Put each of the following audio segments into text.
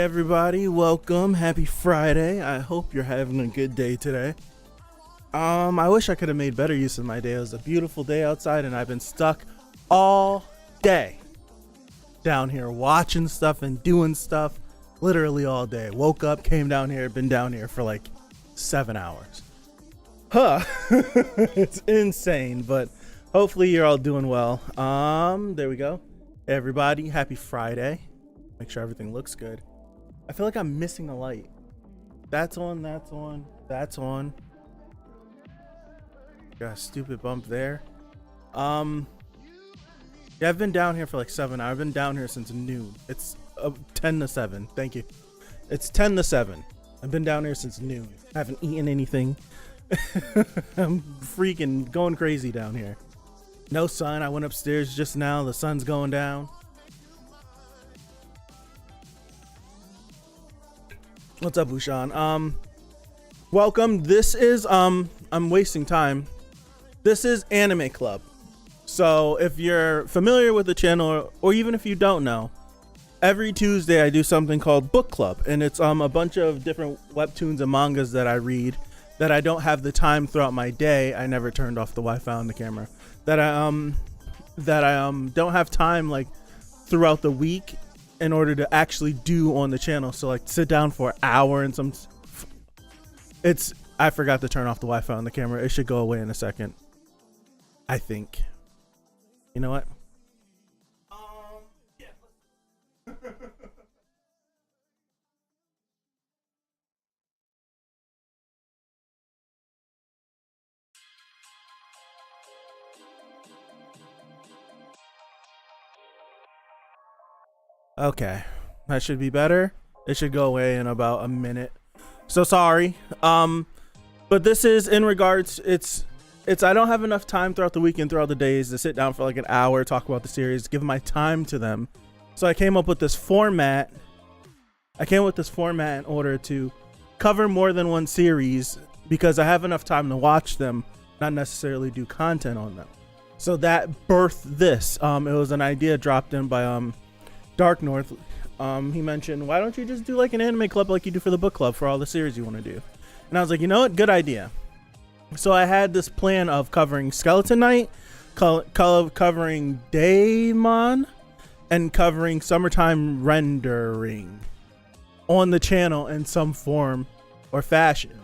everybody, welcome. Happy Friday. I hope you're having a good day today. I wish I could have made better use of my day. It was a beautiful day outside and I've been stuck all day down here watching stuff and doing stuff literally all day. Woke up, came down here, been down here for like 7 hours. It's insane, but hopefully you're all doing well. There we go. Hey everybody, happy Friday. Make sure everything looks good. I feel like I'm missing a light. That's on, that's on, that's on. Got a stupid bump there. Yeah, I've been down here for like 7 hours. I've been down here since noon. It's 10 to 7. Thank you. It's 10 to 7. I've been down here since noon. I haven't eaten anything. I'm freaking going crazy down here. No sun. I went upstairs just now. The sun's going down. What's up, Bushan? Welcome. This is I'm wasting time. This is Anime Club. So if you're familiar with the channel, or even if you don't know, every Tuesday I do something called Book Club, and it's a bunch of different webtoons and mangas that I read that I don't have the time throughout my day. I never turned off the Wi-Fi on the camera. That I don't have time like throughout the week in order to actually do on the channel. So like sit down for an hour and I forgot to turn off the Wi-Fi on the camera. It should go away in a second, I think. You know what? Yeah. Okay, that should be better. It should go away in about a minute. So sorry. But this is in regards, it's I don't have enough time throughout the weekend, throughout the days to sit down for like an hour, talk about the series, give my time to them. So I came up with this format. In order to cover more than one series because I have enough time to watch them, not necessarily do content on them. So that birthed this. It was an idea dropped in by Dark North. He mentioned, why don't you just do like an anime club like you do for the book club for all the series you want to do? And I was like, you know what? Good idea. So I had this plan of covering Skeleton Knight, covering Deaimon, and covering Summertime Rendering on the channel in some form or fashion.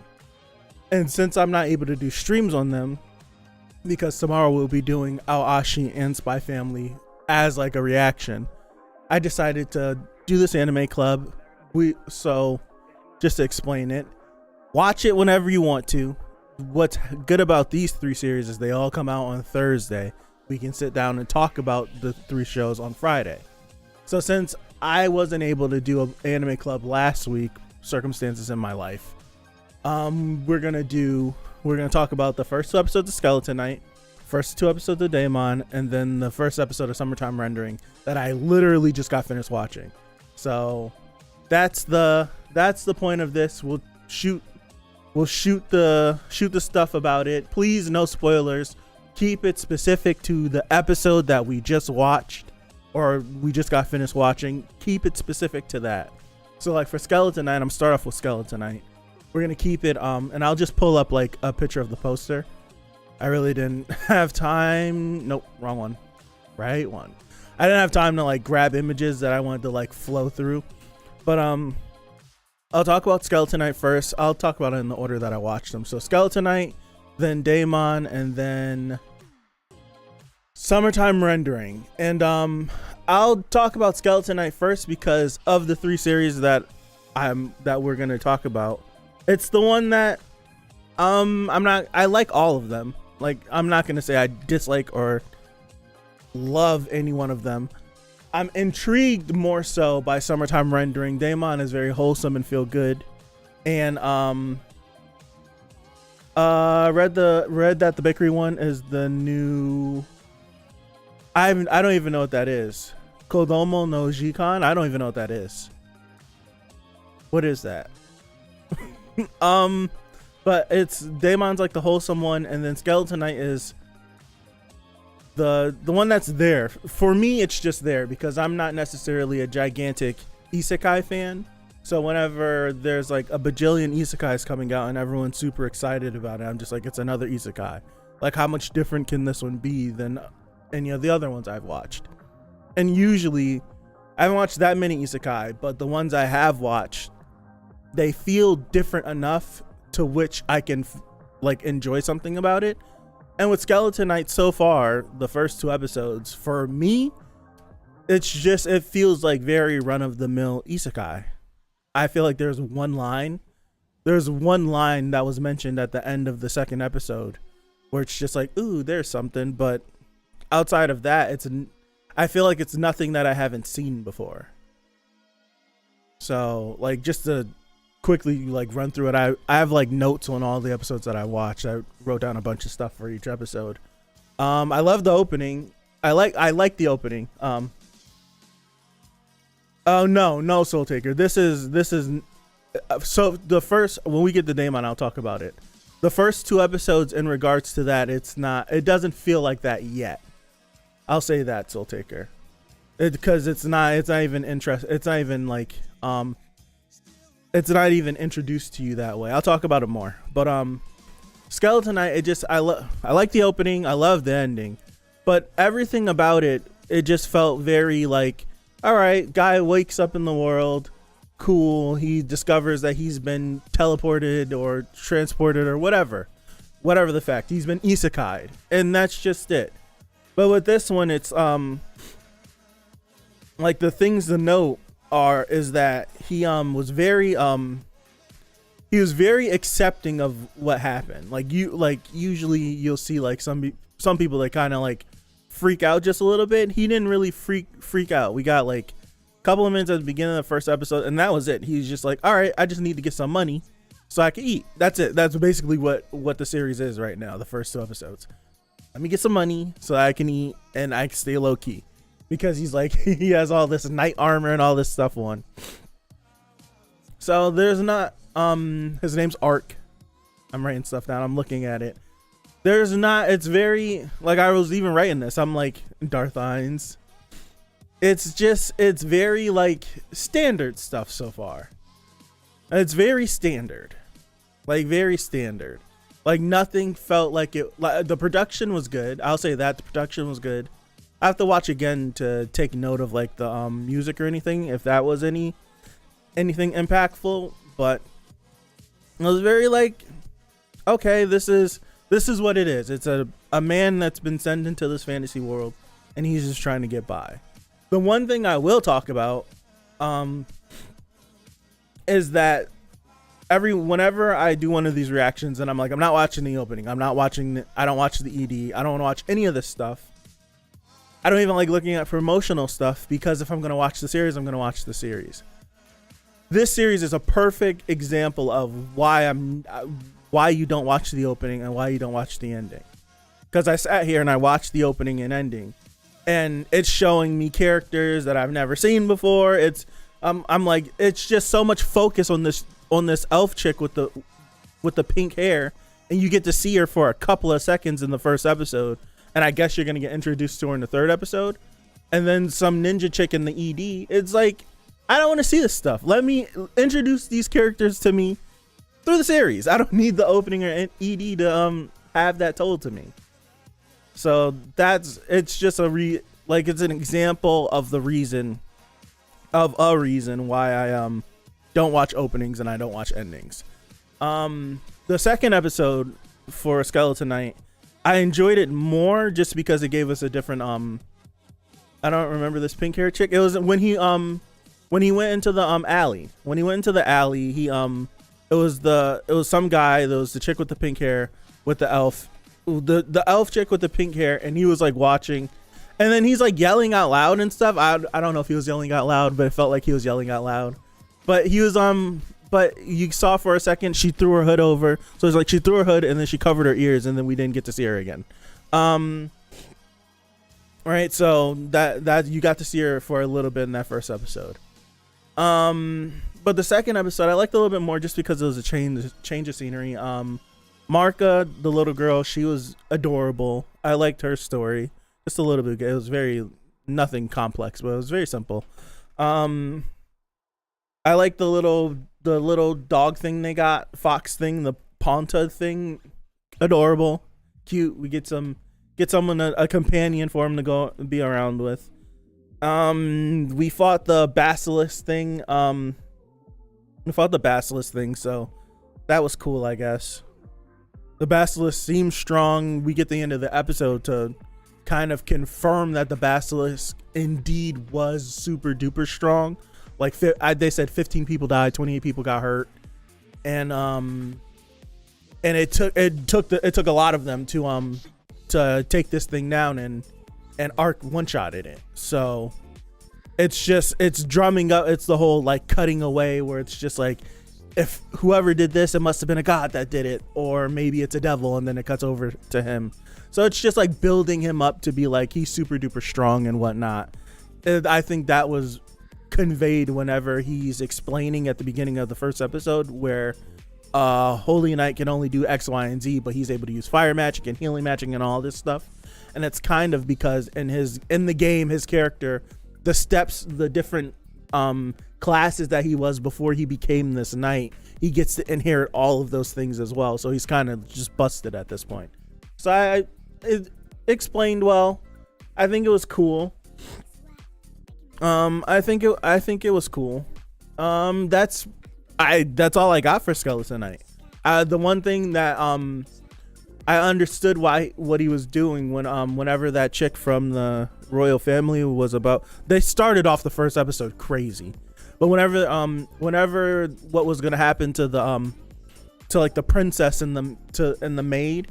And since I'm not able to do streams on them, because tomorrow we'll be doing Aoashi and Spy Family as like a reaction, I decided to do this anime club. So just to explain it, watch it whenever you want to. What's good about these 3 series is they all come out on Thursday. We can sit down and talk about the 3 shows on Friday. So since I wasn't able to do an anime club last week, circumstances in my life, we're gonna talk about the first 2 episodes of Skeleton Knight, first 2 episodes of Deaimon, and then the first episode of Summertime Rendering that I literally just got finished watching. So that's the point of this. We'll shoot the stuff about it. Please, no spoilers. Keep it specific to the episode that we just watched or we just got finished watching. Keep it specific to that. So like for Skeleton Knight, I'm start off with Skeleton Knight. We're gonna keep it and I'll just pull up like a picture of the poster. I really didn't have time. Nope, wrong one. Right one. I didn't have time to like grab images that I wanted to like flow through. But I'll talk about Skeleton Knight first. I'll talk about it in the order that I watched them. So Skeleton Knight, then Deaimon, and then Summertime Rendering. And I'll talk about Skeleton Knight first because of the 3 series that we're gonna talk about. It's the one that I like all of them. Like, I'm not gonna say I dislike or love any one of them. I'm intrigued more so by Summertime Rendering. Deaimon is very wholesome and feel good. And read that the bakery one is the new, I don't even know what that is. Kodomo no Jikan? I don't even know what that is. What is that? But it's Daimon's like the wholesome one, and then Skeleton Knight is the one that's there. For me, it's just there because I'm not necessarily a gigantic isekai fan. So whenever there's like a bajillion isekais coming out and everyone's super excited about it, I'm just like, it's another isekai. Like, how much different can this one be than any of the other ones I've watched? And usually, I haven't watched that many isekai, but the ones I have watched, they feel different enough to which I can like enjoy something about it. And with Skeleton Knight so far, the first 2 episodes, for me, it feels like very run-of-the-mill isekai. I feel like there's one line that was mentioned at the end of the 2nd episode where it's just like, ooh, there's something. But outside of that, I feel like it's nothing that I haven't seen before. So, like, just to quickly like run through it, I have like notes on all the episodes that I watched. I wrote down a bunch of stuff for each episode. I love the opening. I like the opening. Oh no, Soul Taker. This is so the first, when we get to Deaimon, I'll talk about it. The first 2 episodes in regards to that, it doesn't feel like that yet. I'll say that, Soul Taker. Because it's not even introduced to you that way. I'll talk about it more. But Skeleton Knight, I like the opening, I love the ending. But everything about it just felt very like, all right, guy wakes up in the world, cool. He discovers that he's been teleported or transported or whatever the fact. He's been isekai'd, and that's just it. But with this one, it's like the things to note is that he was very accepting of what happened. Like usually you'll see like some people that kind of like freak out just a little bit. He didn't really freak out. We got like a couple of minutes at the beginning of the first episode, and that was it. He's just like, all right, I just need to get some money so I can eat. That's it. That's basically what the series is right now, the first 2 episodes. Let me get some money so I can eat and I can stay low key, because he's like, he has all this knight armor and all this stuff on. So there's not his name's Ark. I'm writing stuff down. I'm looking at it. It's very, like, I was even writing this. I'm like, Darthines. It's very like standard stuff so far. It's very standard. Like, very standard. Like, nothing felt like it. Like, the production was good. I'll say that the production was good. I have to watch again to take note of like the music or anything, if that was anything impactful. But it was very like, okay, this is what it is. It's a man that's been sent into this fantasy world, and he's just trying to get by. The one thing I will talk about is that whenever I do one of these reactions and I'm like, I'm not watching the opening, I don't watch the ED, I don't want to watch any of this stuff. I don't even like looking at promotional stuff, because if I'm going to watch the series, I'm going to watch the series. This series is a perfect example of why you don't watch the opening and why you don't watch the ending. Because I sat here and I watched the opening and ending, and it's showing me characters that I've never seen before. I'm like, it's just so much focus on this elf chick with the pink hair, and you get to see her for a couple of seconds in the first episode. And I guess you're going to get introduced to her in the 3rd episode. And then some ninja chick in the ED. It's like, I don't want to see this stuff. Let me introduce these characters to me through the series. I don't need the opening or ED to have that told to me. So it's just it's an example of a reason why I don't watch openings and I don't watch endings. The 2nd episode for Skeleton Knight, I enjoyed it more just because it gave us a different I don't remember this pink hair chick. It was when he went into the alley. When he went into the alley, it was some guy. There was the chick with the pink hair with the elf, the elf chick with the pink hair, and he was like watching, and then he's like yelling out loud and stuff. I don't know if he was yelling out loud, but it felt like he was yelling out loud. But he was but you saw for a second she threw her hood over. So it's like she threw her hood and then she covered her ears, and then we didn't get to see her again. Right, so that you got to see her for a little bit in that first episode. But the 2nd episode I liked a little bit more just because it was a change of scenery. Marka, the little girl, she was adorable. I liked her story just a little bit. It was nothing complex, but it was very simple. I like the little dog thing they got, fox thing, the ponta thing, adorable, cute. We get someone a companion for him to go be around with. We fought the basilisk thing. So that was cool, I guess. The basilisk seems strong. We get the end of the episode to kind of confirm that the basilisk indeed was super duper strong. Like they said 15 people died, 28 people got hurt, and it took a lot of them to take this thing down, and Arc one-shotted it. So it's drumming up. It's the whole like cutting away where it's just like, if whoever did this, it must have been a god that did it, or maybe it's a devil, and then it cuts over to him. So it's just like building him up to be like he's super duper strong and whatnot. And I think that was conveyed whenever he's explaining at the beginning of the first episode where Holy Knight can only do X, Y, and Z, but he's able to use fire magic and healing magic and all this stuff. And it's kind of because in the game, his character, the steps, the different classes that he was before he became this knight, he gets to inherit all of those things as well. So he's kind of just busted at this point. So it explained well. I think it was cool. I think it was cool. That's all I got for Skeleton Knight. The one thing that I understood what he was doing whenever that chick from the royal family was about. They started off the first episode crazy, but whenever what was gonna happen to the to like the princess and the maid,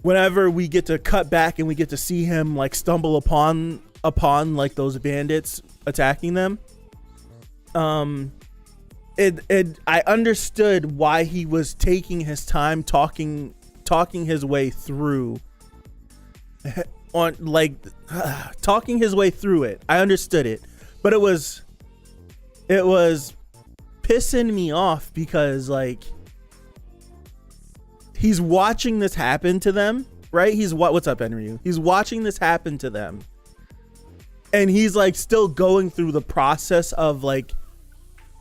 whenever we get to cut back and we get to see him like stumble upon like those bandits attacking them, I understood why he was taking his time talking his way through on like talking his way through it. I understood it, but it was pissing me off because like he's watching this happen to them, right? What's up, Henry? He's watching this happen to them, and he's like still going through the process of like,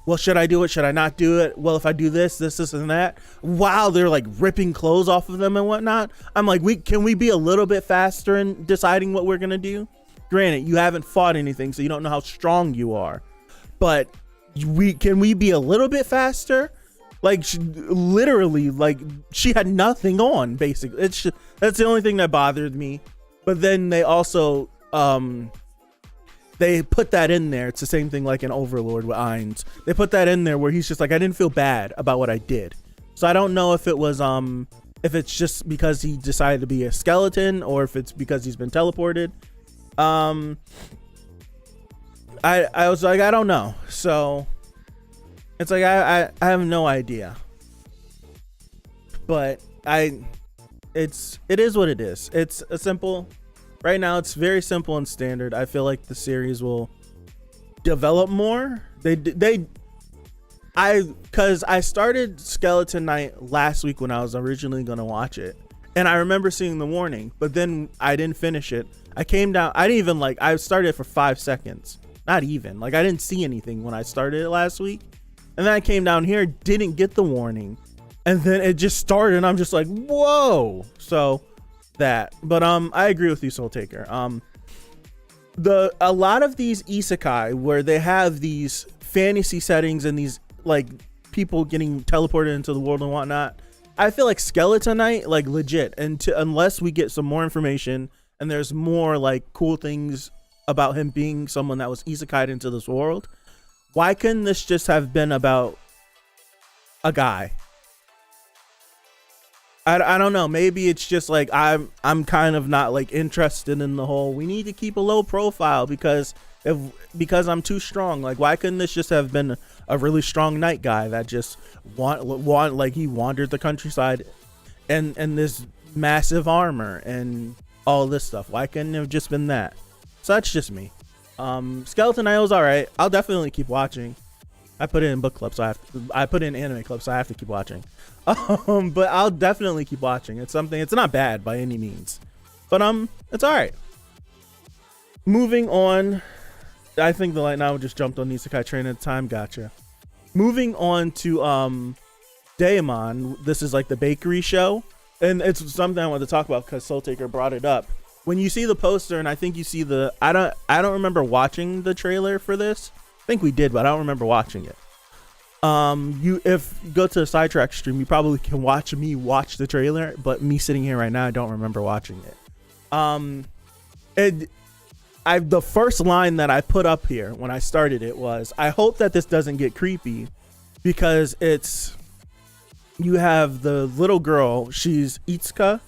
well, should I do it? Should I not do it? Well, if I do this, and that, while they're like ripping clothes off of them and whatnot. I'm like, can we be a little bit faster in deciding what we're going to do? Granted, you haven't fought anything, so you don't know how strong you are, but can we be a little bit faster? Like literally, like she had nothing on basically. That's the only thing that bothered me. But then they also, they put that in there. It's the same thing like in Overlord with Ainz. They put that in there where he's just like, I didn't feel bad about what I did. So I don't know if it was if it's just because he decided to be a skeleton or if it's because he's been teleported. I was like, I don't know. So it's like I have no idea. But it is what it is. It's a simple. Right now, it's very simple and standard. I feel like the series will develop more. Because I started Skeleton Knight last week when I was originally going to watch it. And I remember seeing the warning, but then I didn't finish it. I came down. I didn't even I started it for 5 seconds. Not even. I didn't see anything when I started it last week. And then I came down here, didn't get the warning. And then it just started and I'm just like, whoa. So that, but I agree with you, Soul Taker. A lot of these isekai where they have these fantasy settings and these like people getting teleported into the world and whatnot, I feel like Skeleton Knight, like legit, unless we get some more information and there's more like cool things about him being someone that was isekai'd into this world, why couldn't this just have been about a guy? I don't know. Maybe it's just like I'm kind of not like interested in the whole. We need to keep a low profile because I'm too strong. Like, why couldn't this just have been a really strong knight guy that just like he wandered the countryside and this massive armor and all this stuff? Why couldn't it have just been that? So that's just me. Skeleton Knight was all right. I'll definitely keep watching. I put it in book club, so I put it in anime club, so I have to keep watching. But I'll definitely keep watching. It's not bad by any means, but it's all right. Moving on, I think the light novel just jumped on the isekai train at the time. Gotcha. Moving on to Deaimon. This is like the bakery show, and it's something I wanted to talk about because Soul Taker brought it up. When you see the poster, and I think you see the I don't remember watching the trailer for this. I think we did, but I don't remember watching it. If you go to a sidetrack stream, you probably can watch me watch the trailer, but me sitting here right now, I don't remember watching it. The first line that I put up here when I started it was, I hope that this doesn't get creepy, because you have the little girl, she's Itsuka,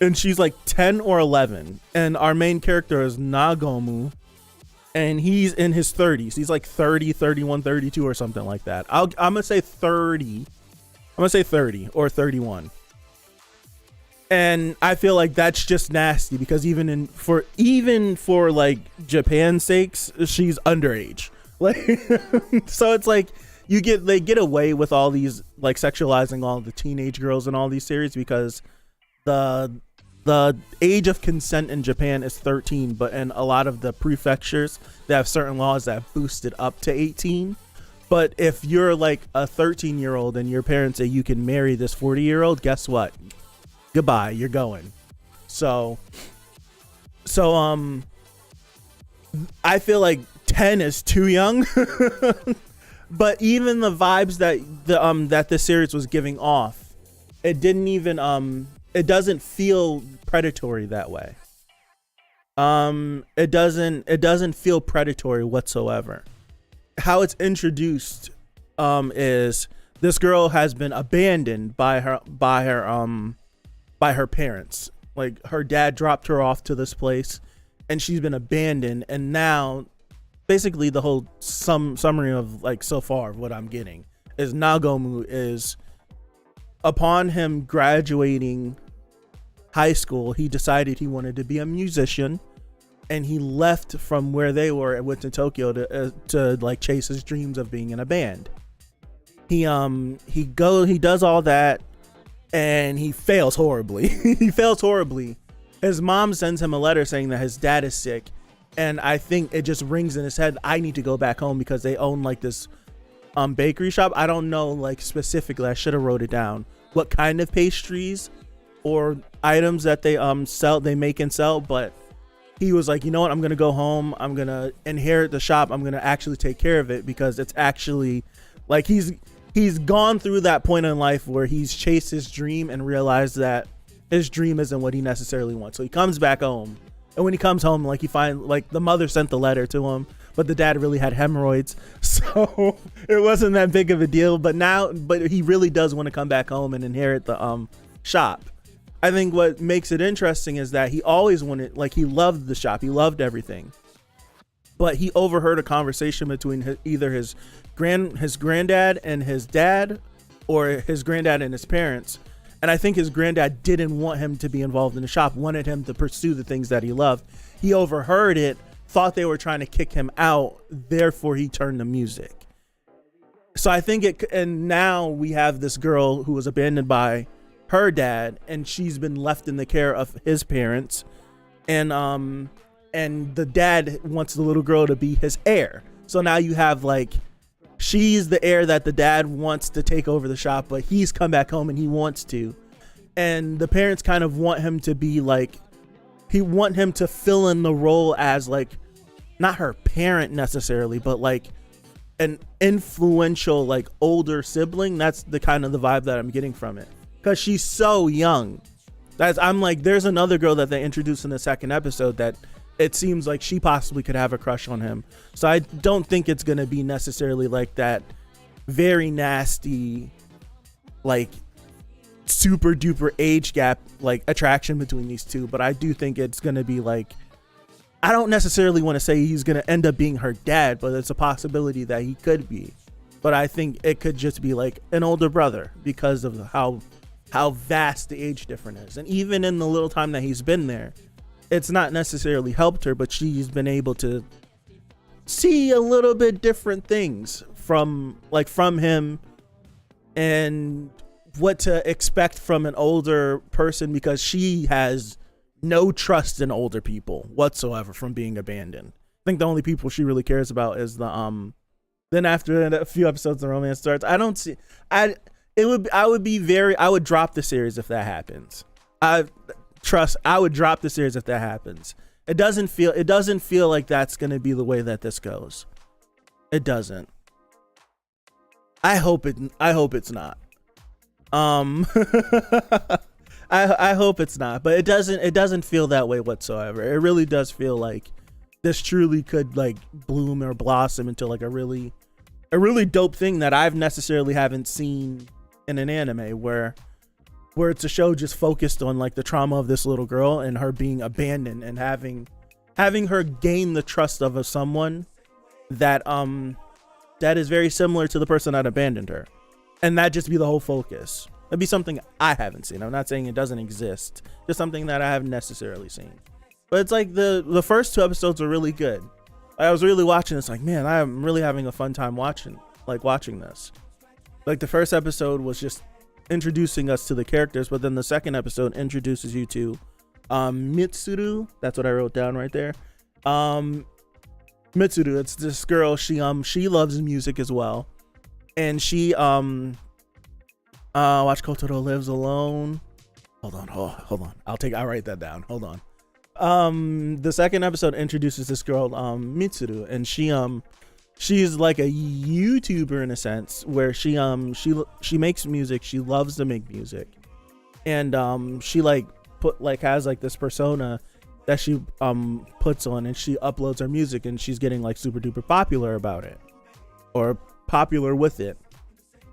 and she's like 10 or 11, and our main character is Nagomu, and he's in his 30s. He's like 30, 31, 32 or something like that. I'm gonna say 30. I'm gonna say 30 or 31. And I feel like that's just nasty, because even for like Japan's sakes, she's underage. Like, so it's like they get away with all these, like, sexualizing all the teenage girls in all these series, because the age of consent in Japan is 13, but in a lot of the prefectures, they have certain laws that have boosted up to 18. But if you're like a 13-year-old and your parents say you can marry this 40-year-old, guess what? Goodbye, you're going. So I feel like 10 is too young. But even the vibes that this series was giving off, it didn't even it doesn't feel predatory that way. It doesn't feel predatory whatsoever. How it's introduced is this girl has been abandoned by her parents. Like, her dad dropped her off to this place and she's been abandoned, and now basically the whole summary of, like, so far of what I'm getting is Nagomu is, upon him graduating high school, he decided he wanted to be a musician, and he left from where they were and went to Tokyo to like chase his dreams of being in a band. He does all that, and he fails horribly. His mom sends him a letter saying that his dad is sick, and I think it just rings in his head, I need to go back home, because they own like this bakery shop. I don't know, like, specifically, I should have wrote it down, what kind of pastries or items that they make and sell, but he was like, you know what, I'm gonna go home, I'm gonna inherit the shop, I'm gonna actually take care of it, because it's actually like he's gone through that point in life where he's chased his dream and realized that his dream isn't what he necessarily wants. So he comes back home, and when he comes home, like, the mother sent the letter to him, but the dad really had hemorrhoids, so it wasn't that big of a deal. But he really does want to come back home and inherit the shop. I think what makes it interesting is that he always wanted, like, he loved the shop, he loved everything, but he overheard a conversation between either his granddad and his dad, or his granddad and his parents. And I think his granddad didn't want him to be involved in the shop, wanted him to pursue the things that he loved. He overheard it, thought they were trying to kick him out, therefore he turned to music. So I think and now we have this girl who was abandoned by her dad, and she's been left in the care of his parents, and the dad wants the little girl to be his heir. So now you have, like, she's the heir that the dad wants to take over the shop, but he's come back home and he wants to, and the parents kind of want him to be like, want him to fill in the role as, like, not her parent necessarily, but like an influential, like, older sibling. That's the kind of the vibe that I'm getting from it, because she's so young. I'm like, there's another girl that they introduced in the second episode that it seems like she possibly could have a crush on him. So I don't think it's going to be necessarily like that very nasty, like, super duper age gap, like, attraction between these two. But I do think it's going to be like, I don't necessarily want to say he's going to end up being her dad, but it's a possibility that he could be. But I think it could just be like an older brother, because of how vast the age difference is. And even in the little time that he's been there, it's not necessarily helped her, but she's been able to see a little bit different things from him, and what to expect from an older person, because she has no trust in older people whatsoever from being abandoned. think the only people she really cares about is the then after a few episodes the romance starts. I would drop the series if that happens. I would drop the series if that happens. It doesn't feel like that's going to be the way that this goes. It doesn't. I hope it's not. I hope it's not, but it doesn't feel that way whatsoever. It really does feel like this truly could like bloom or blossom into like a really dope thing that I've necessarily haven't seen in an anime where it's a show just focused on like the trauma of this little girl and her being abandoned and having her gain the trust of someone that is very similar to the person that abandoned her, and that just be the whole focus. It'd be something I haven't seen. I'm not saying it doesn't exist, just something that I haven't necessarily seen. But it's like the first 2 episodes were really good. I was really watching this like, man, I'm really having a fun time watching this. Like the first episode was just introducing us to the characters, but then the second episode introduces you to Mitsuru. That's what I wrote down right there. Mitsuru, it's this girl. She loves music as well, and she watch Kotaro Lives Alone. Hold on. I'll write that down. Hold on. The second episode introduces this girl, Mitsuru, and she's like a YouTuber in a sense where she makes music. She loves to make music, and she has like this persona that she puts on, and she uploads her music, and she's getting like super duper popular about it, or popular with it.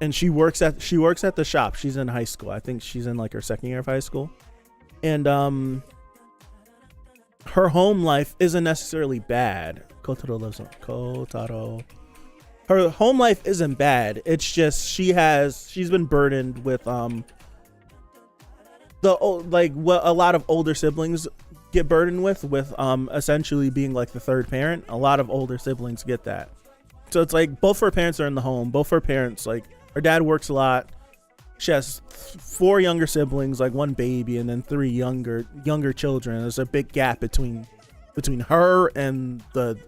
And she works at the shop. She's in high school. I think she's in like her second year of high school, and her home life isn't necessarily bad. Kotaro. Her home life isn't bad. It's just she's been burdened with what a lot of older siblings get burdened with essentially being like the third parent. A lot of older siblings get that. So it's like both her parents are in the home. Both her parents, like her dad works a lot. She has 4 younger siblings, like 1 baby, and then 3 younger children. There's a big gap between her and the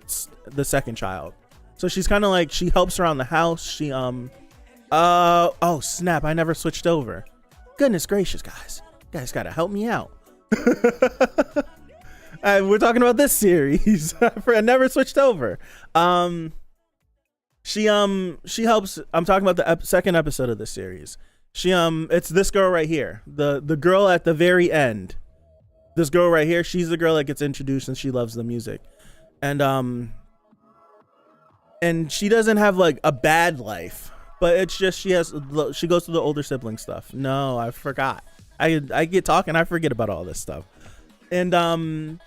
second child. So she's kind of like, she helps around the house. She oh snap, I never switched over. Goodness gracious, guys. You guys gotta help me out. We're talking about this series. I never switched over. She helps. I'm talking about the second episode of this series. It's this girl right here, the girl at the very end. This girl right here, she's the girl that gets introduced, and she loves the music, and she doesn't have like a bad life, but it's just she goes through the older sibling stuff. No, I forgot. I get talking, I forget about all this stuff, and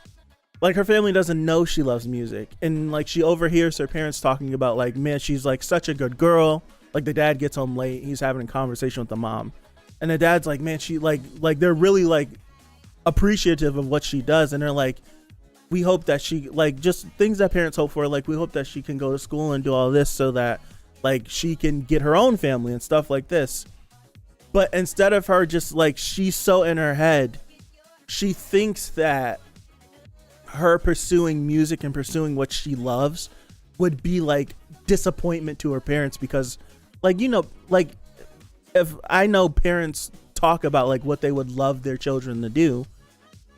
like her family doesn't know she loves music, and like she overhears her parents talking about like, man, she's like such a good girl. Like the dad gets home late, he's having a conversation with the mom, and the dad's like, man, she like they're really like appreciative of what she does, and they're like, we hope that she, like, just things that parents hope for, like we hope that she can go to school and do all this so that like she can get her own family and stuff like this. But instead of her just like, she's so in her head, she thinks that her pursuing music and pursuing what she loves would be like disappointment to her parents, because like, you know, like if I know parents talk about like what they would love their children to do,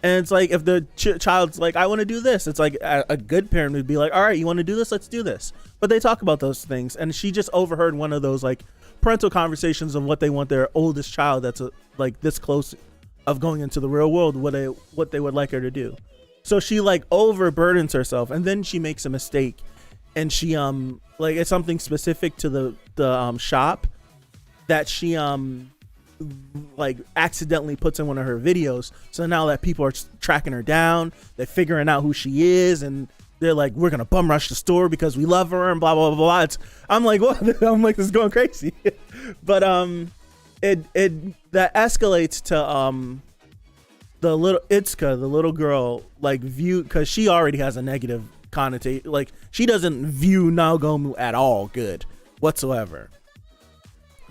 and it's like if the child's like, I want to do this, it's like a good parent would be like, all right, you want to do this, let's do this. But they talk about those things, and she just overheard one of those like parental conversations of what they want their oldest child that's like this close of going into the real world, what they would like her to do. So she like overburdens herself, and then she makes a mistake, and she like it's something specific to the shop that she like accidentally puts in one of her videos. So now that people are tracking her down, they're figuring out who she is, and they're like, we're gonna bum rush the store because we love her and blah blah blah blah. I'm like, what? I'm like, this is going crazy. But it that escalates to the little Itsuka, the little girl, like view, because she already has a negative connotation. Like she doesn't view Naogomu at all good whatsoever.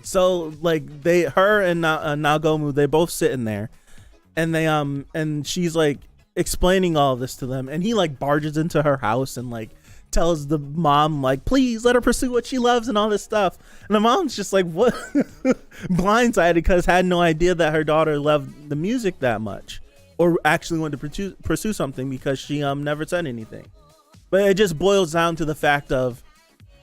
So like her and Naogomu, they both sitting there, and they and she's like, explaining all of this to them, and he like barges into her house and like tells the mom like, please let her pursue what she loves and all this stuff. And the mom's just like, what? Blindsided, because had no idea that her daughter loved the music that much, or actually wanted to pursue something, because she never said anything. But it just boils down to the fact of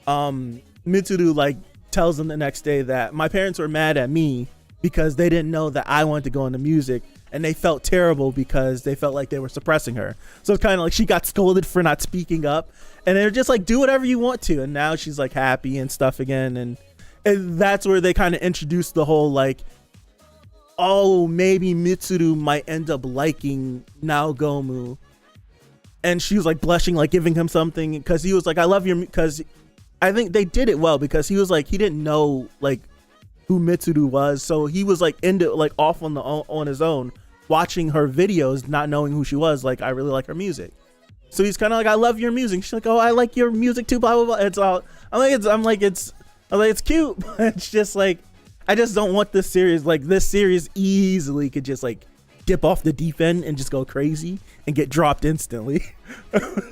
Mitsuru like tells them the next day that my parents were mad at me because they didn't know that I wanted to go into music, and they felt terrible because they felt like they were suppressing her. So it's kind of like she got scolded for not speaking up, and they're just like, do whatever you want to. And now she's like happy and stuff again. And that's where they kind of introduced the whole like, oh, maybe Mitsuru might end up liking Naogomu. And she was like blushing, like giving him something, because he was like, I love your, because I think they did it well, because he was like, he didn't know like who Mitsuru was, so he was like into like off on his own, watching her videos, not knowing who she was. Like, I really like her music, so he's kind of like, I love your music. She's like, oh, I like your music too, blah blah blah. It's all, I'm like it's cute, but it's just like, I just don't want this series. Like, this series easily could just like dip off the deep end and just go crazy and get dropped instantly.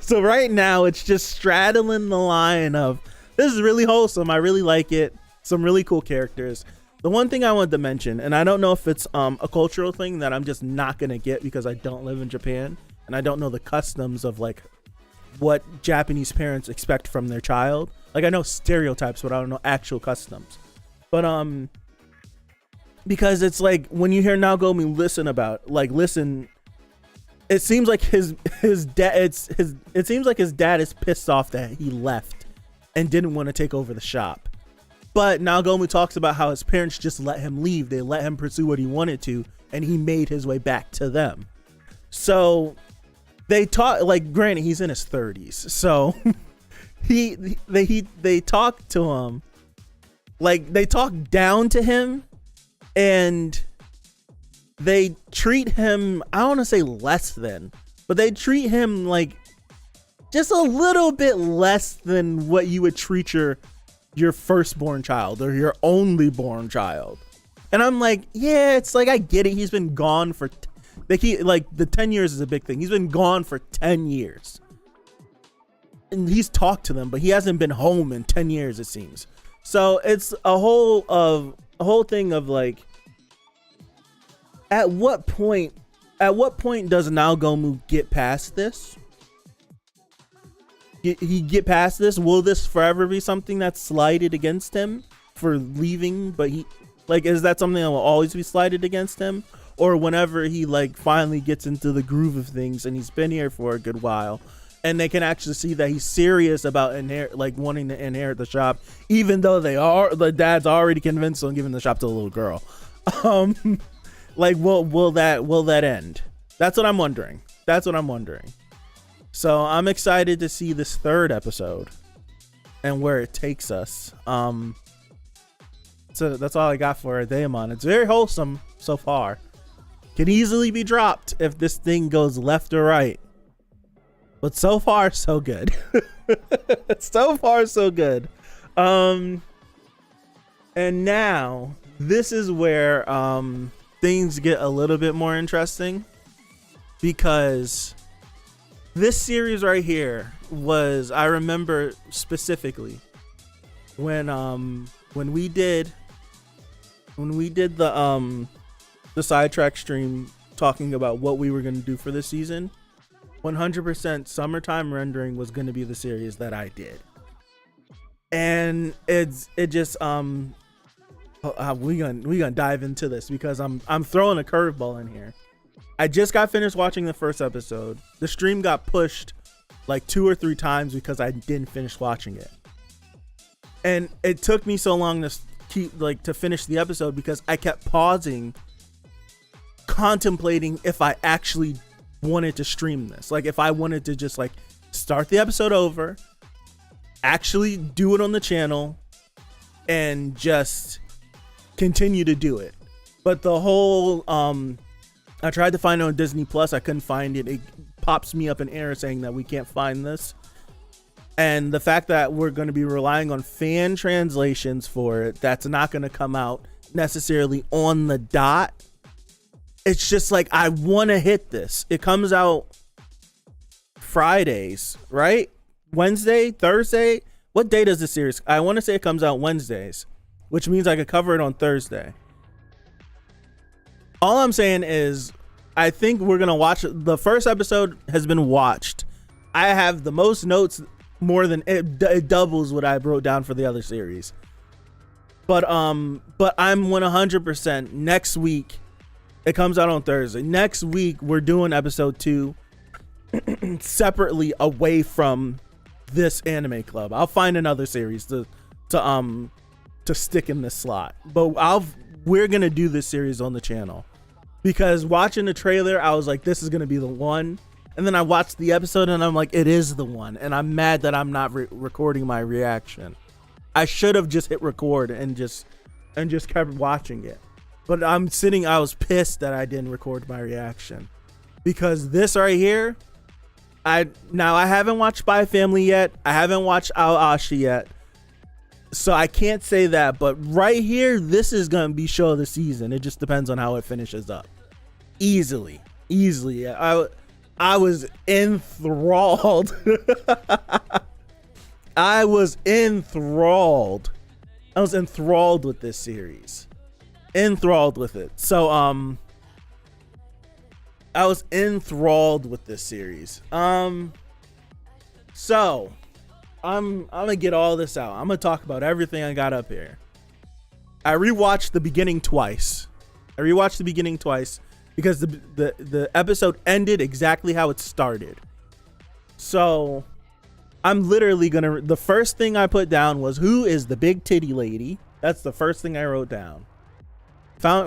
So right now it's just straddling the line of, this is really wholesome, I really like it, some really cool characters. The one thing I wanted to mention, and I don't know if it's a cultural thing that I'm just not gonna get because I don't live in Japan and I don't know the customs of like what Japanese parents expect from their child. Like, I know stereotypes, but I don't know actual customs. But because it's like, when you hear Naogomi listen, it seems like his dad, it seems like his dad is pissed off that he left and didn't want to take over the shop. But Naogomi talks about how his parents just let him leave. They let him pursue what he wanted to, and he made his way back to them. So they talk, like, granted, he's in his 30s, so they talk to him, like, they talk down to him, and they treat him, I don't want to say less than, but they treat him like just a little bit less than what you would treat your firstborn child or your only born child. And I'm like, yeah, it's like, I get it. He's been gone for like the 10 years is a big thing. He's been gone for 10 years. And he's talked to them, but he hasn't been home in 10 years, it seems. So it's a whole thing of like, at what point does Naogomu get past this? He get past this? Will this forever be something that's slighted against him for leaving? But he, like, is that something that will always be slighted against him? Or whenever he like finally gets into the groove of things and he's been here for a good while, and they can actually see that he's serious about wanting to inherit the shop, even though the dad's already convinced on giving the shop to the little girl. Like, will that end? That's what I'm wondering. So I'm excited to see this third episode and where it takes us. So that's all I got for Deaimon. It's very wholesome so far. Can easily be dropped if this thing goes left or right. But so far, so good. So far, so good. And now this is where things get a little bit more interesting, because this series right here was, I remember specifically when we did the sidetrack stream talking about what we were going to do for this season. 100% Summertime Rendering was going to be the series that I did, and it just we gonna dive into this because I'm throwing a curveball in here. I just got finished watching the first episode. The stream got pushed like 2 or 3 times because I didn't finish watching it, and it took me so long to finish the episode because I kept pausing, contemplating if I actually wanted to stream this. Like, if I wanted to just like start the episode over, actually do it on the channel, and just continue to do it. But the whole I tried to find it on Disney Plus. I couldn't find it. It pops me up an error saying that we can't find this. And the fact that we're going to be relying on fan translations for it, that's not going to come out necessarily on the dot. it's just like, I want to hit this. It comes out Fridays, right? Wednesday, Thursday. What day does the series? I want to say it comes out Wednesdays, which means I could cover it on Thursday. All I'm saying is, I think we're gonna watch. The first episode has been watched. I have the most notes, more than it doubles what I wrote down for the other series. But I'm 100% next week. It comes out on Thursday. Next week we're doing episode 2 separately away from this anime club. I'll find another series to stick in this slot. But we're gonna do this series on the channel, because watching the trailer, I was like, this is gonna be the one. And then I watched the episode and I'm like, it is the one. And I'm mad that I'm not recording my reaction. I should have just hit record and just kept watching it. But I was pissed that I didn't record my reaction, because this right here, I haven't watched Spy Family yet. I haven't watched Aoashi yet. So I can't say that, but right here, this is going to be show of the season. It just depends on how it finishes up. Easily. I was enthralled. I was enthralled with this series. Enthralled with it. So I was enthralled with this series. So I'm gonna get all this out. I'm gonna talk about everything I got up here. I rewatched the beginning twice. Because the episode ended exactly how it started. So I'm literally gonna, the first thing I put down was, who is the big titty lady? That's the first thing I wrote down.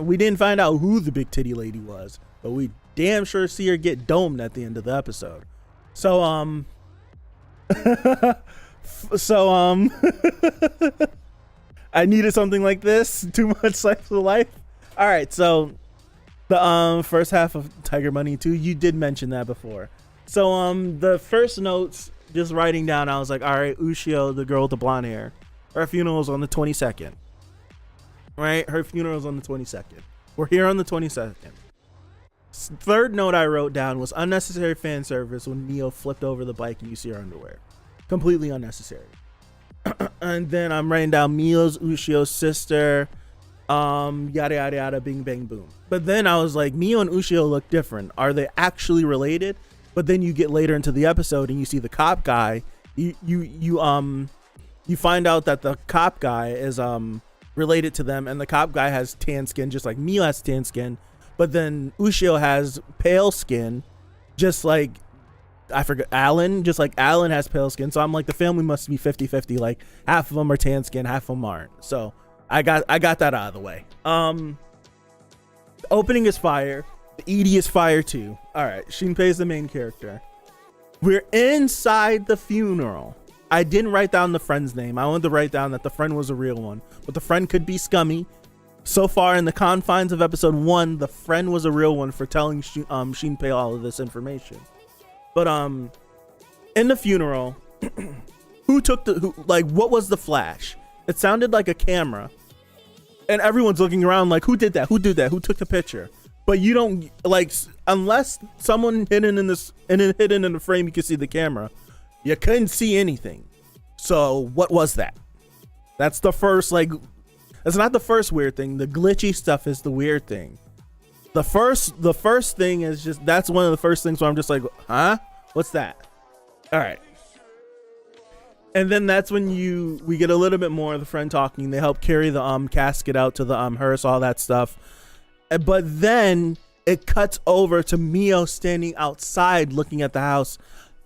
We didn't find out who the big titty lady was, but we damn sure see her get domed at the end of the episode. So I needed something like this. Too much slice of life. All right, so the first half of Tiger Money 2, you did mention that before. So the first notes, just writing down, I was like, all right, Ushio, the girl with the blonde hair, her funeral's on the 22nd. Right? Her funeral's on the 22nd. We're here on the 22nd. Third note I wrote down was unnecessary fan service when Mio flipped over the bike and you see her underwear. Completely unnecessary. And then I'm writing down Mio's Ushio's sister, yada yada yada, bing bang boom. But then I was like, Mio and Ushio look different. Are they actually related? But then you get later into the episode and you see the cop guy. You find out that the cop guy is related to them, and the cop guy has tan skin just like Mio has tan skin. But then Ushio has pale skin, just like, I forgot, Alan, just like Alan has pale skin. So I'm like, the family must be 50-50. Like, half of them are tan skin, half of them aren't. So I got that out of the way. The opening is fire. The ED is fire too. All right, Shinpei is the main character. We're inside the funeral. I didn't write down the friend's name. I wanted to write down that the friend was a real one, but the friend could be scummy. So far in the confines of episode 1, the friend was a real one for telling Shinpei all of this information. But in the funeral, what was the flash? It sounded like a camera, and everyone's looking around like, who did that? Who did that? Who took the picture? But you don't, like, unless someone hidden in the frame, you can see the camera. You couldn't see anything. So what was that? That's the first, like, that's not the first weird thing. The glitchy stuff is the weird thing. The first thing is just, that's one of the first things where I'm just like, huh? What's that? All right. And then that's when we get a little bit more of the friend talking. They help carry the casket out to the hearse, all that stuff. But then it cuts over to Mio standing outside looking at the house,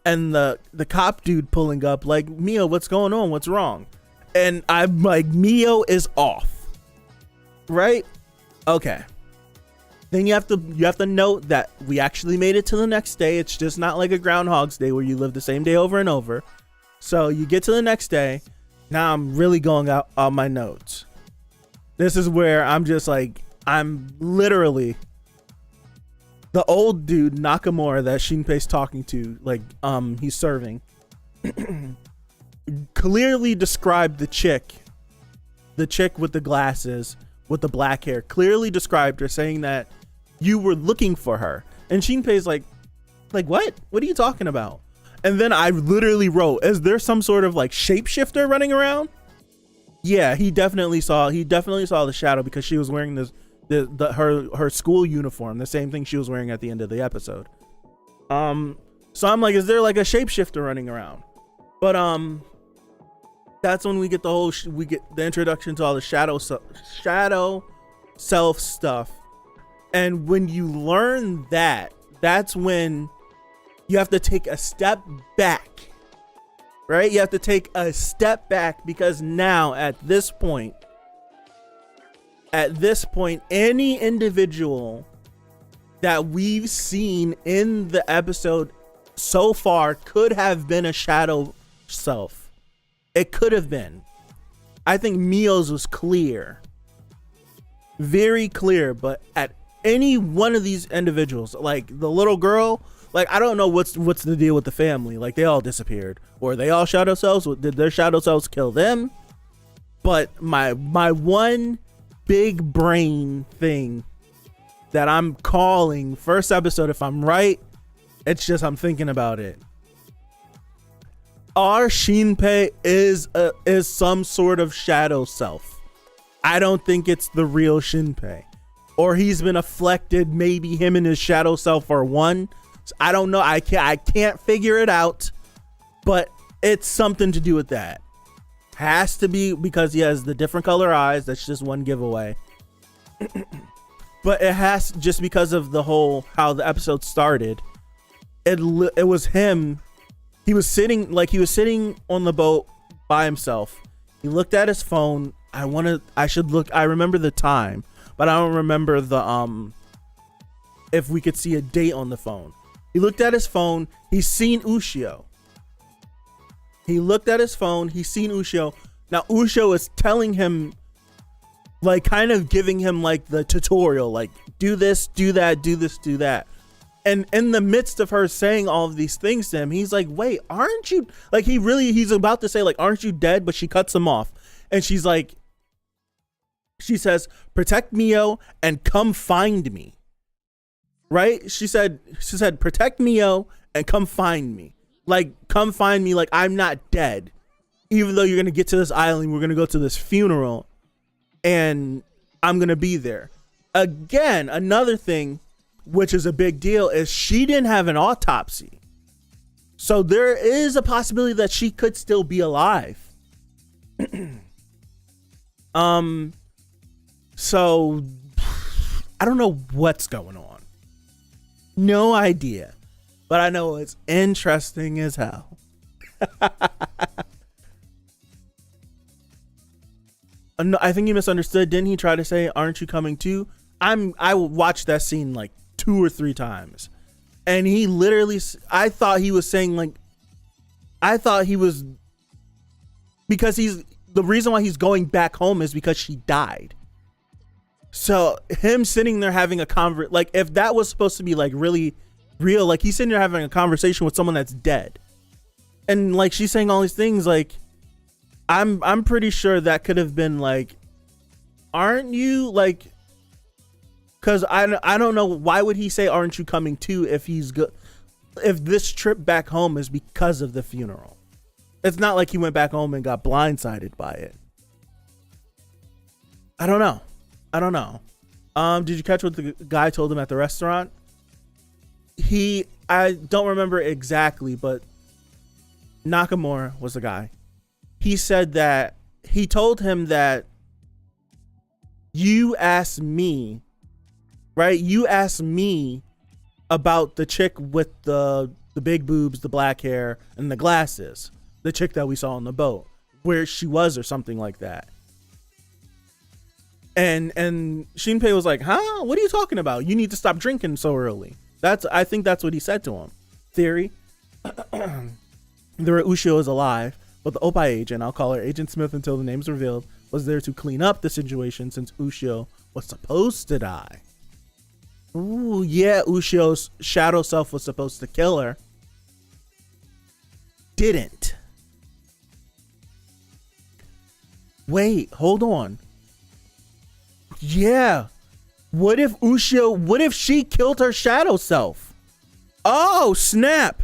and the cop dude pulling up like, Mio, what's going on? What's wrong? And I'm like, Mio is off. Right? Okay. Then you have to note that we actually made it to the next day. It's just not like a Groundhog's Day where you live the same day over and over. So you get to the next day. Now I'm really going out on my notes. This is where I'm just like, I'm literally the old dude Nakamura that Shinpei's talking to, like he's serving, clearly described the chick with the glasses with the black hair, clearly described her, saying that you were looking for her. And Shinpei's like what? What are you talking about? And then I literally wrote, is there some sort of like shapeshifter running around? Yeah, he definitely saw the shadow because she was wearing her school uniform, the same thing she was wearing at the end of the episode. So I'm like, is there like a shapeshifter running around? But that's when we get the introduction to all the shadow self stuff. And when you learn that, that's when you have to take a step back, right? You have to take a step back because now at this point, any individual that we've seen in the episode so far could have been a shadow self. It could have been. I think Mio's was clear, very clear, but at any one of these individuals, like the little girl, like I don't know what's the deal with the family. Like they all disappeared, or they all shadow selves. Did their shadow selves kill them? But my one big brain thing that I'm calling first episode, if I'm right, it's just I'm thinking about it. Our Shinpei is some sort of shadow self. I don't think it's the real Shinpei. Or he's been afflicted. Maybe him and his shadow self are one. I don't know. I can't figure it out. But it's something to do with that. Has to be because he has the different color eyes. That's just one giveaway. But it has just because of the whole how the episode started. It was him. He was sitting on the boat by himself. He looked at his phone. I remember the time, but I don't remember the if we could see a date on the phone. He looked at his phone. He's seen Ushio. He looked at his phone. He's seen Ushio. Now Ushio is telling him, like, kind of giving him like the tutorial, like do this, do that, do this, do that. And in the midst of her saying all of these things to him, he's like, wait, aren't you, like, he's about to say, like, aren't you dead? But she cuts him off. And she's like, she says, protect Mio and come find me. Right? She said, protect Mio and come find me. Like, come find me. Like, I'm not dead. Even though you're going to get to this island, we're going to go to this funeral and I'm going to be there. Again, another thing, which is a big deal, is she didn't have an autopsy. So there is a possibility that she could still be alive. So I don't know what's going on. No idea. But I know it's interesting as hell. No, I think he misunderstood. Didn't he try to say, aren't you coming too? I watched that scene like 2 or 3 times. And he literally, I thought he was saying like, because the reason why he's going back home is because she died. So him sitting there having a like if that was supposed to be like really real, like he's sitting there having a conversation with someone that's dead. And like she's saying all these things, like I'm pretty sure that could have been like, aren't you like, because I don't know, why would he say aren't you coming too if he's good, if this trip back home is because of the funeral? It's not like he went back home and got blindsided by it. I don't know. Did you catch what the guy told him at the restaurant? I don't remember exactly, but Nakamura was the guy. He said that he told him that you asked me, right? You asked me about the chick with the big boobs, the black hair, and the glasses. The chick that we saw on the boat, where she was or something like that. And Shinpei was like, huh? What are you talking about? You need to stop drinking so early. I think that's what he said to him. Theory. The Ushio is alive, but the Oppai agent, I'll call her Agent Smith until the name's revealed, was there to clean up the situation since Ushio was supposed to die. Ooh, yeah, Ushio's shadow self was supposed to kill her. Didn't. Wait, hold on. Yeah, What if she killed her shadow self? Oh, snap.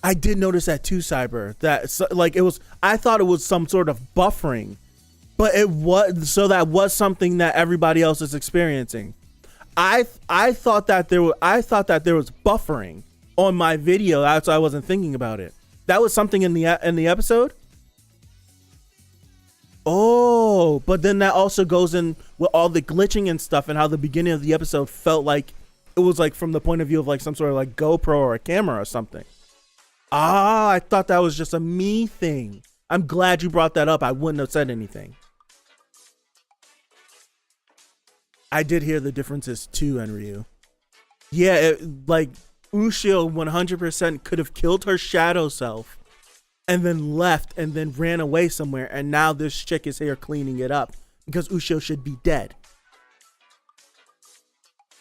I did notice that too, Cyber. I thought it was some sort of buffering, but that was something that everybody else is experiencing. I thought that there was buffering on my video. That's why I wasn't thinking about it. That was something in the episode. Oh, but then that also goes in with all the glitching and stuff, and how the beginning of the episode felt like it was like from the point of view of like some sort of like GoPro or a camera or something. Ah, I thought that was just a me thing. I'm glad you brought that up. I wouldn't have said anything. I did hear the differences too, Enryu. Yeah, Ushio 100% could have killed her shadow self and then left and then ran away somewhere, and now this chick is here cleaning it up because Ushio should be dead.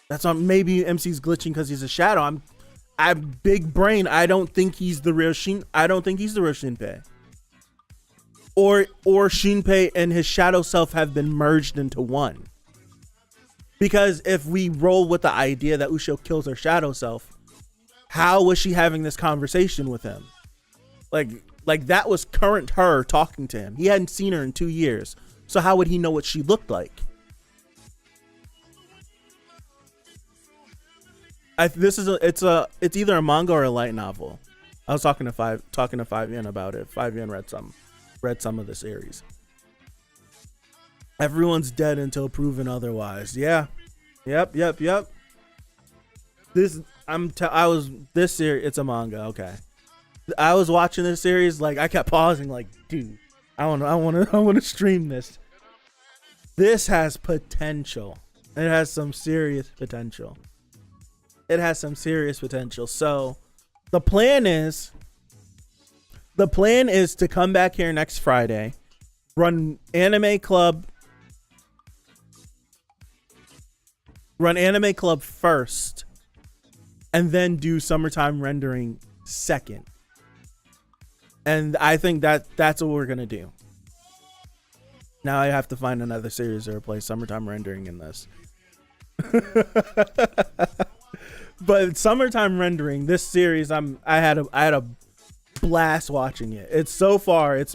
That's on maybe MC's glitching because he's a shadow. I'm big brain. I don't think he's the real Shinpei. Or Shinpei and his shadow self have been merged into one. Because if we roll with the idea that Ushio kills her shadow self, how was she having this conversation with him? Like that was current her talking to him. He hadn't seen her in 2 years. So how would he know what she looked like? It's either a manga or a light novel. I was talking to 5yen about it. 5yen read some of the series. Everyone's dead until proven otherwise. Yeah. Yep. This series, it's a manga. Okay. I was watching this series, like I kept pausing, like, dude, I want to stream this. This has potential. It has some serious potential. So the plan is to come back here next Friday, run Anime Club first, and then do Summertime Rendering second. And I think that's what we're gonna do. Now I have to find another series to replace Summertime Rendering in this. But Summertime Rendering, this series, I had a blast watching it. It's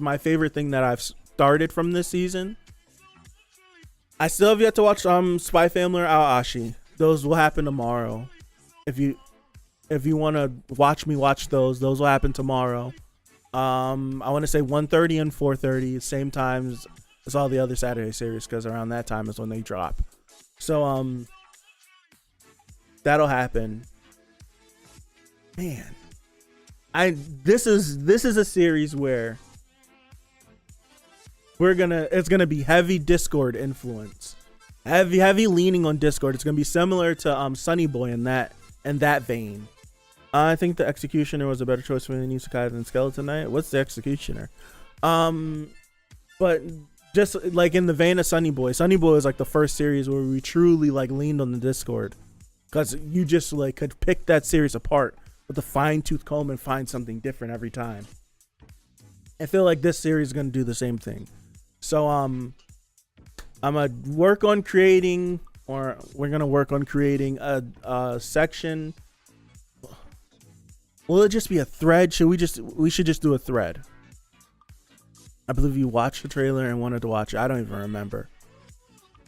my favorite thing that I've started from this season. I still have yet to watch Spy Family or Aoashi. Those will happen tomorrow. If you want to watch me watch those will happen tomorrow. I want to say 1:30 and 4:30, same times as all the other Saturday series, because around that time is when they drop. So that'll happen. Man, this is a series where it's gonna be heavy Discord influence, heavy leaning on Discord. It's gonna be similar to Sunny Boy in that vein. I think the Executioner was a better choice for the Isekai than Skeleton Knight. What's the Executioner? But just like in the vein of Sunny Boy is like the first series where we truly like leaned on the Discord, because you just like could pick that series apart with a fine-tooth comb and find something different every time. I feel like this series is gonna do the same thing. So I'm gonna work on creating, or we're gonna work on creating a section. Will it just be a thread? We should just do a thread. I believe you watched the trailer and wanted to watch it. I don't even remember.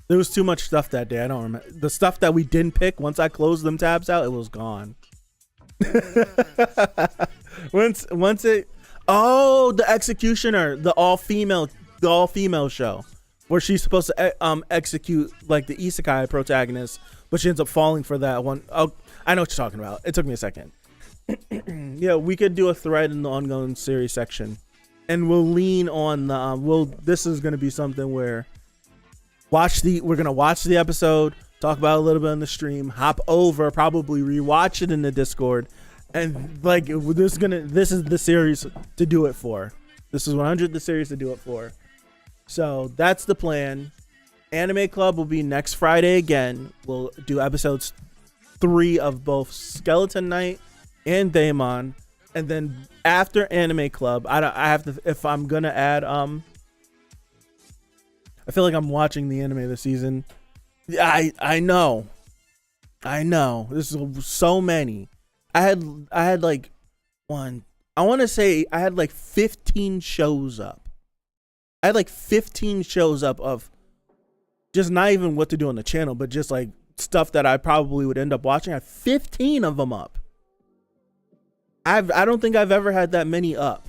There was too much stuff that day. I don't remember. The stuff that we didn't pick, once I closed them tabs out, it was gone. The Executioner, the all female show, where she's supposed to execute like the isekai protagonist, but she ends up falling for that one. Oh, I know what you're talking about. It took me a second. Yeah, we could do a thread in the ongoing series section, and we'll lean on the this is going to be something where we're going to watch the episode, talk about it a little bit on the stream, hop over, probably rewatch it in the Discord, and like this is the series to do it for. This is 100 the series to do it for. So that's the plan. Anime Club will be next Friday again. We'll do episodes 3 of both Skeleton Knight and Deaimon, and then after Anime Club, I have to, if I'm gonna add I feel like I'm watching the anime this season. I know. There's so many. I had like one. I want to say I had like 15 shows up. I had like 15 shows up of just not even what to do on the channel, but just like stuff that I probably would end up watching. I have 15 of them up. I don't think I've ever had that many up.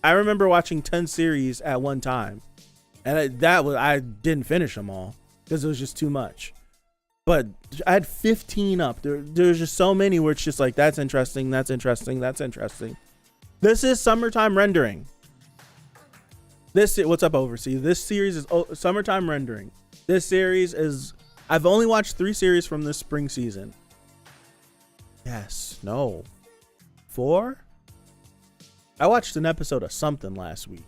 I remember watching 10 series at one time, and I didn't finish them all because it was just too much. But I had 15 up. There's just so many where it's just like, that's interesting, that's interesting, that's interesting. This is summertime rendering. What's up, Overseas? This series is summertime rendering. This series is, I've only watched 3 series from this spring season. Yes, no. 4? I watched an episode of something last week.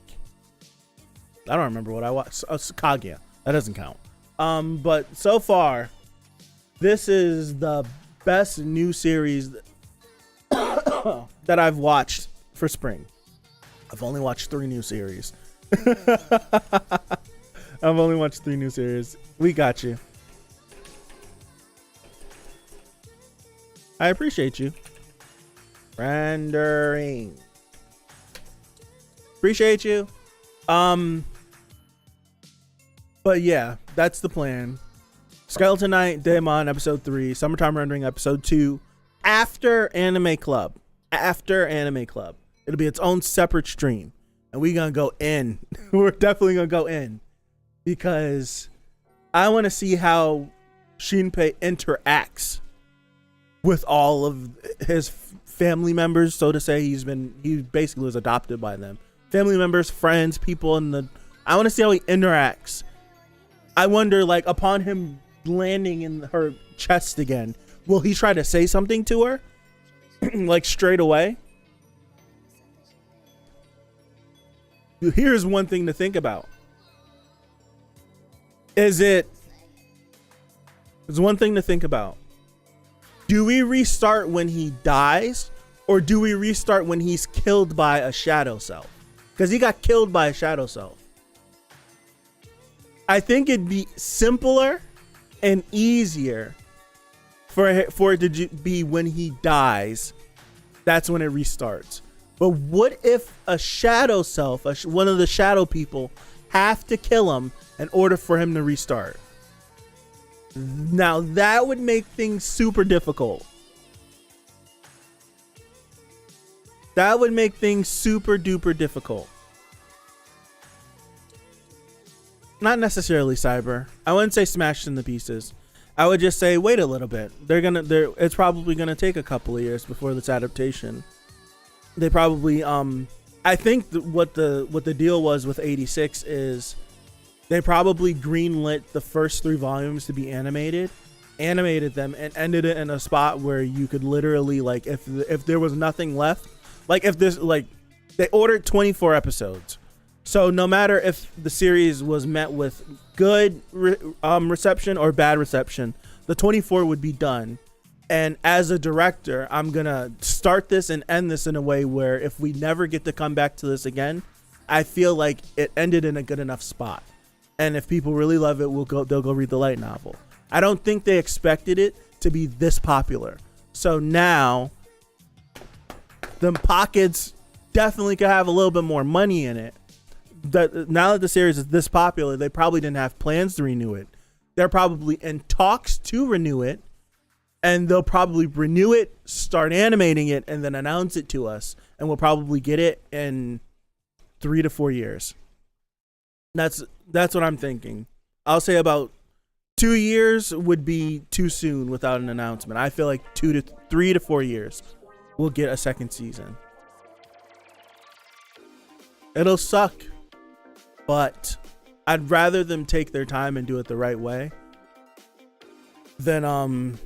I don't remember what I watched. Kaguya. That doesn't count. But so far, this is the best new series that I've watched for spring. I've only watched 3 new series. I've only watched 3 new series. We got you. I appreciate you. Rendering. Appreciate you. But yeah, that's the plan. Skeleton Knight, Deaimon, episode 3, Summertime Rendering, episode 2, after Anime Club. After Anime Club. It'll be its own separate stream. And we're going to go in. We're definitely going to go in. Because I want to see how Shinpei interacts with all of his family members, so to say. He basically was adopted by them. Family members, friends, people I want to see how he interacts. I wonder, like, upon him landing in her chest again, will he try to say something to her? Like, straight away? Here's one thing to think about. There's one thing to think about. Do we restart when he dies, or do we restart when he's killed by a shadow self? Because he got killed by a shadow self. I think it'd be simpler and easier for it to be when he dies. That's when it restarts. But what if a shadow self, one of the shadow people, have to kill him in order for him to restart? Now that would make things super difficult. That would make things super duper difficult. Not necessarily Cyber. I wouldn't say smashed into pieces. I would just say wait a little bit. It's probably gonna take a couple of years before this adaptation. They probably I think what the deal was with 86 is they probably greenlit the first 3 volumes to be animated them, and ended it in a spot where you could literally, like, if there was nothing left, like if this, like, they ordered 24 episodes. So no matter if the series was met with good reception or bad reception, the 24 would be done. And as a director, I'm going to start this and end this in a way where if we never get to come back to this again, I feel like it ended in a good enough spot. And if people really love it, they'll go read the light novel. I don't think they expected it to be this popular. So now, the pockets definitely could have a little bit more money in it. Now that the series is this popular, they probably didn't have plans to renew it. They're probably in talks to renew it, and they'll probably renew it, start animating it, and then announce it to us, and we'll probably get it in 3 to 4 years. That's what I'm thinking. I'll say about 2 years would be too soon without an announcement. I feel like 3 to 4 years we'll get a second season. It'll suck, but I'd rather them take their time and do it the right way than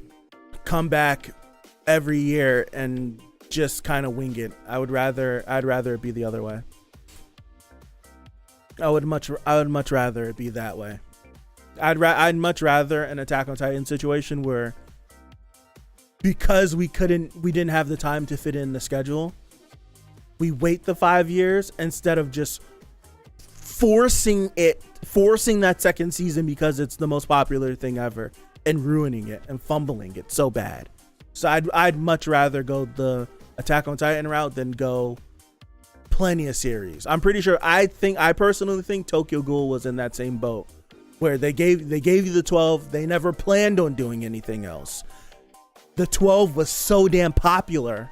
come back every year and just kind of wing it. I'd rather it be the other way. I would much rather it be that way. I'd much rather an Attack on Titan situation where, because we didn't have the time to fit in the schedule, we wait the 5 years instead of just forcing that second season because it's the most popular thing ever, and ruining it and fumbling it so bad. So I'd much rather go the Attack on Titan route than go plenty of series. I'm pretty sure. I personally think Tokyo Ghoul was in that same boat, where they gave you the 12. They never planned on doing anything else. The 12 was so damn popular,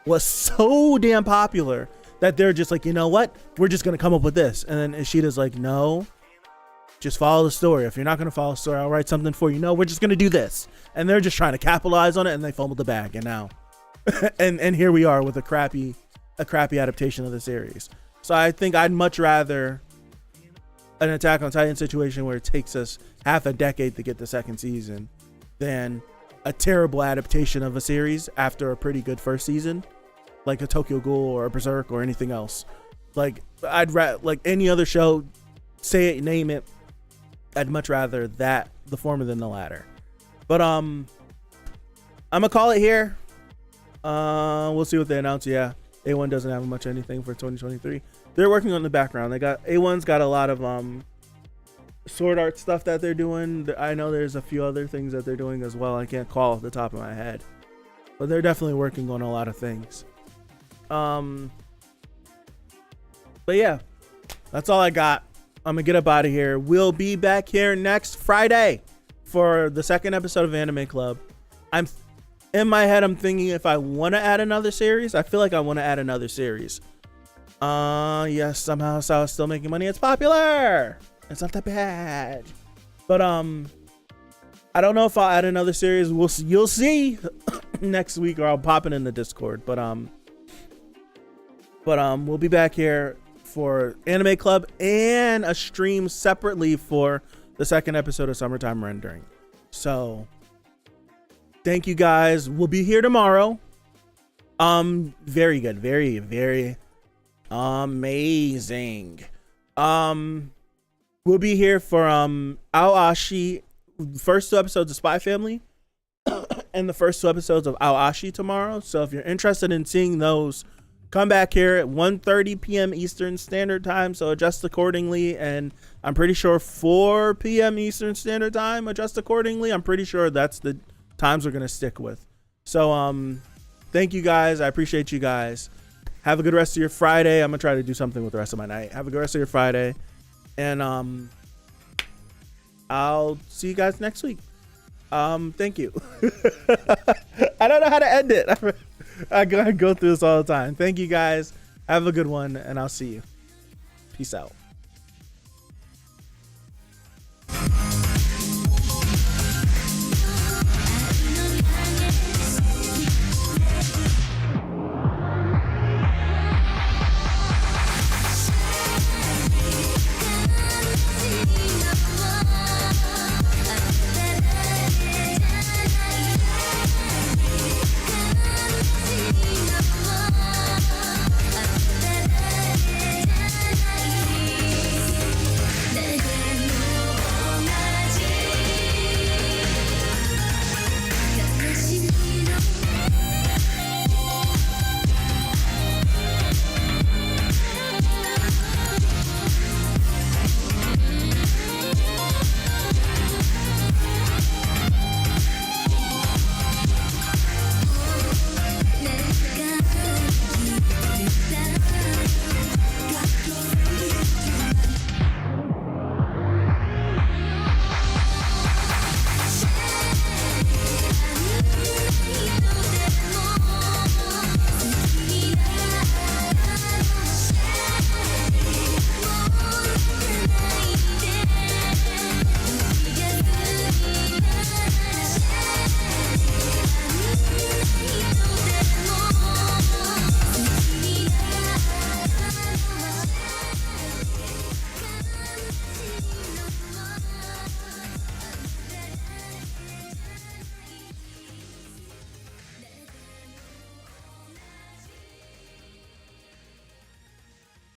that they're just like, you know what? We're just gonna come up with this. And then Ishida's like, no, just follow the story. If you're not gonna follow the story, I'll write something for you. No, we're just gonna do this. And they're just trying to capitalize on it, and they fumbled the bag. And now, and here we are with a crappy adaptation of the series. So I think I'd much rather an Attack on Titan situation where it takes us half a decade to get the second season than a terrible adaptation of a series after a pretty good first season, like a Tokyo Ghoul or a Berserk or anything else. Like I'd like any other show, say it, name it, I'd much rather that, the former than the latter. But I'm gonna call it here. We'll see what they announce. Yeah, A1 doesn't have much anything for 2023. They're working on the background. A1's got a lot of sword art stuff that they're doing. I know there's a few other things that they're doing as well. I can't call off the top of my head, but they're definitely working on a lot of things. But yeah, that's all I got. I'm gonna get up out of here. We'll be back here next Friday for the second episode of Anime Club. In my head, I'm thinking if I want to add another series. I feel like I want to add another series. Yes, somehow Sao is still making money. It's popular. It's not that bad. But I don't know if I'll add another series. You'll see next week, or I'll pop it in the Discord. But we'll be back here for Anime Club and a stream separately for the second episode of Summertime Rendering. So thank you guys. We'll be here tomorrow. Very good. Very, very amazing. We'll be here for Aoashi, first 2 episodes of Spy Family and the first 2 episodes of Aoashi tomorrow. So if you're interested in seeing those, come back here at 1:30 p.m. Eastern Standard Time, so adjust accordingly. And I'm pretty sure 4 p.m. Eastern Standard Time, adjust accordingly. I'm pretty sure that's the times we're going to stick with. So thank you guys. I appreciate you guys. Have a good rest of your Friday. I'm going to try to do something with the rest of my night. Have a good rest of your Friday. And I'll see you guys next week. Thank you. I don't know how to end it. I go through this all the time. Thank you guys. Have a good one, and I'll see you. Peace out.